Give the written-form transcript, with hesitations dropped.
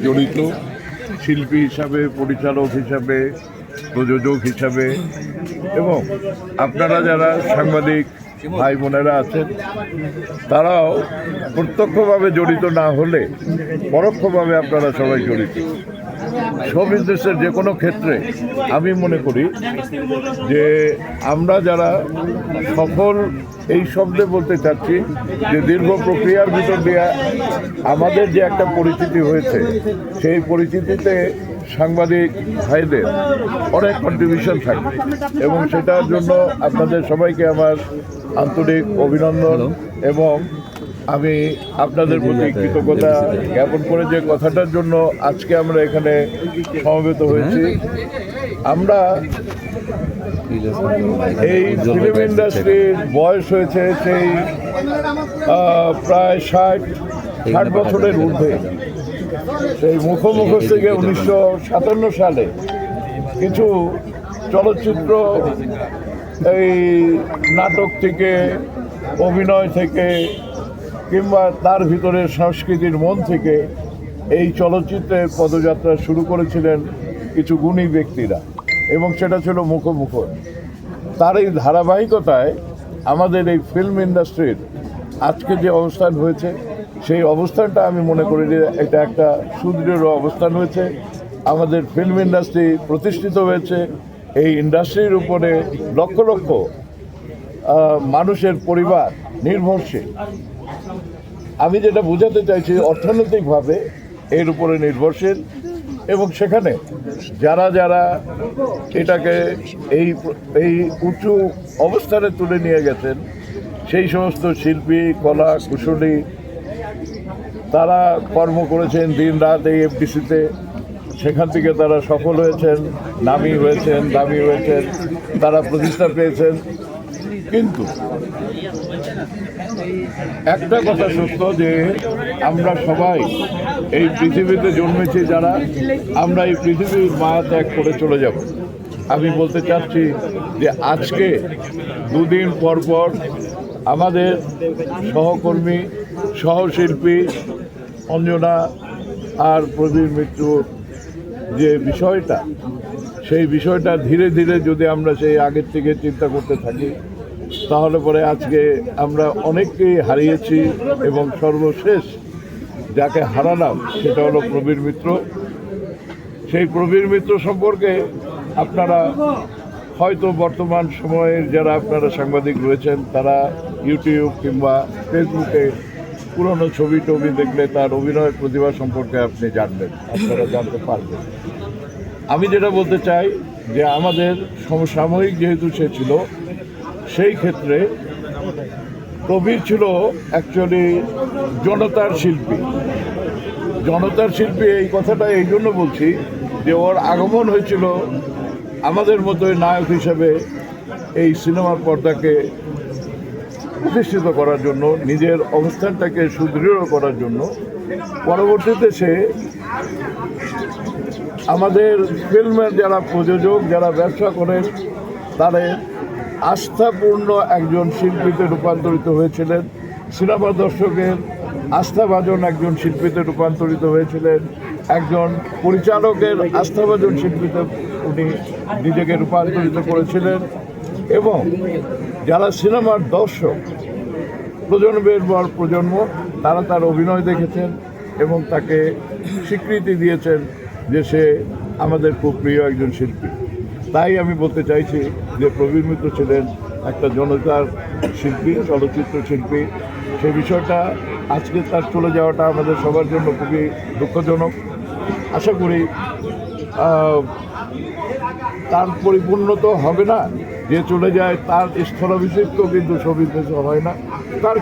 জড়িত শিল্পী হিসাবে, পরিচালক হিসাবে, প্রযোজক হিসাবে এবং আপনারা যারা সাংবাদিক ভাই বোনেরা আছেন তারাও প্রত্যক্ষভাবে জড়িত না হলে পরোক্ষভাবে আপনারা সবাই জড়িত। শো বিজনেসের যে কোনো ক্ষেত্রে আমি মনে করি যে আমরা যারা সফল, এই শব্দে বলতে চাচ্ছি যে দীর্ঘ প্রক্রিয়ার ভিতর দিয়ে আমাদের যে একটা পরিচিতি হয়েছে, সেই পরিচিতিতে সাংবাদিক ভাইদের অনেক কন্ট্রিবিউশন থাকে এবং সেটার জন্য আপনাদের সবাইকে আমার আন্তরিক অভিনন্দন এবং আমি আপনাদের প্রতি কৃতজ্ঞতা জ্ঞাপন করে যে কথাটার জন্য আজকে আমরা এখানে সমবেত হয়েছি। আমরা এই ফিল্ম ইন্ডাস্ট্রির বয়স হয়েছে সেই প্রায় 60 বছরের ঊর্ধ্বে। সেই মুখোমুখি থেকে 1957 সালে কিছু চলচ্চিত্র, এই নাটক থেকে, অভিনয় থেকে কিংবা তার ভিতরে সংস্কৃতির মন থেকে এই চলচ্চিত্রের পদযাত্রা শুরু করেছিলেন কিছু গুণী ব্যক্তিরা এবং সেটা ছিল মুখোমুখি। তার এই ধারাবাহিকতায় আমাদের এই ফিল্ম ইন্ডাস্ট্রির আজকে যে অবস্থান হয়েছে, সেই অবস্থানটা আমি মনে করি যে এটা একটা সুদৃঢ় অবস্থান হয়েছে। আমাদের ফিল্ম ইন্ডাস্ট্রি প্রতিষ্ঠিত হয়েছে, এই ইন্ডাস্ট্রির উপরে লক্ষ লক্ষ মানুষের পরিবার নির্ভরশীল। আমি যেটা বোঝাতে চাইছি, অর্থনৈতিকভাবে এর উপরে নির্ভরশীল এবং সেখানে যারা যারা এটাকে এই উঁচু অবস্থানে তুলে নিয়ে গেছেন, সেই সমস্ত শিল্পী, কলা কুশলী, তারা কর্ম করেছেন দিন রাত এই এফডিসিতে। সেখান থেকে তারা সফল হয়েছেন, নামী হয়েছেন, দামি হয়েছেন, তারা প্রতিষ্ঠা পেয়েছেন। কিন্তু একটা কথা সত্য যে আমরা সবাই এই পৃথিবীতে জন্মেছি যারা, আমরা এই পৃথিবীর মায়া ত্যাগ করে চলে যাব। আমি বলতে চাচ্ছি যে আজকে দুদিন পর পর আমাদের সহকর্মী, সহশিল্পী অঞ্জনা আর প্রবীর মিত্রর যে বিষয়টা, সেই বিষয়টা ধীরে ধীরে যদি আমরা সেই আগের থেকে চিন্তা করতে থাকি, তাহলে পরে আজকে আমরা অনেককেই হারিয়েছি এবং সর্বশেষ যাকে হারালাম সেটা হলো প্রবীর মিত্র। সেই প্রবীর মিত্র সম্পর্কে আপনারা হয়তো বর্তমান সময়ের যারা আপনারা সাংবাদিক রয়েছেন, তারা ইউটিউব কিংবা ফেসবুকে পুরনো ছবি টবি দেখলে তার অভিনয় প্রতিভা সম্পর্কে আপনি জানবেন, আপনারা জানতে পারবেন। আমি যেটা বলতে চাই যে আমাদের সমসাময়িক যেহেতু সে ছিল, সেই ক্ষেত্রে প্রবীর ছিল অ্যাকচুয়ালি জনতার শিল্পী। জনতার শিল্পী এই কথাটা এই জন্য বলছি যে ওর আগমন হয়েছিল আমাদের মতোই নায়ক হিসেবে এই সিনেমার পর্দাকে প্রতিষ্ঠিত করার জন্য, নিজের অবস্থানটাকে সুদৃঢ় করার জন্য। পরবর্তীতে সে আমাদের ফিল্মের যারা প্রযোজক, যারা ব্যবসা করেন, তাদের আস্থাপূর্ণ একজন শিল্পীতে রূপান্তরিত হয়েছিলেন। সিনেমা দর্শকের আস্থাভাজন একজন শিল্পীতে রূপান্তরিত হয়েছিলেন। একজন পরিচালকের আস্থাভাজন শিল্পীতে উনি নিজেকে রূপান্তরিত করেছিলেন এবং যারা সিনেমার দর্শক, প্রজন্মের পর প্রজন্ম, তারা তার অভিনয় দেখেছেন এবং তাকে স্বীকৃতি দিয়েছেন যে সে আমাদের খুব প্রিয় একজন শিল্পী। তাই আমি বলতে চাইছি যে প্রবীর মিত্র ছিলেন একটা জনতার শিল্পী, চলচ্চিত্র শিল্পী। সেই বিষয়টা আজকে তার চলে যাওয়াটা আমাদের সবার জন্য খুবই দুঃখজনক। আশা করি তার পরিপূর্ণ তো হবে না, যে চলে যায় তার স্থলাভিষিক্ত কিন্তু শো বিজনেস হয় না। তার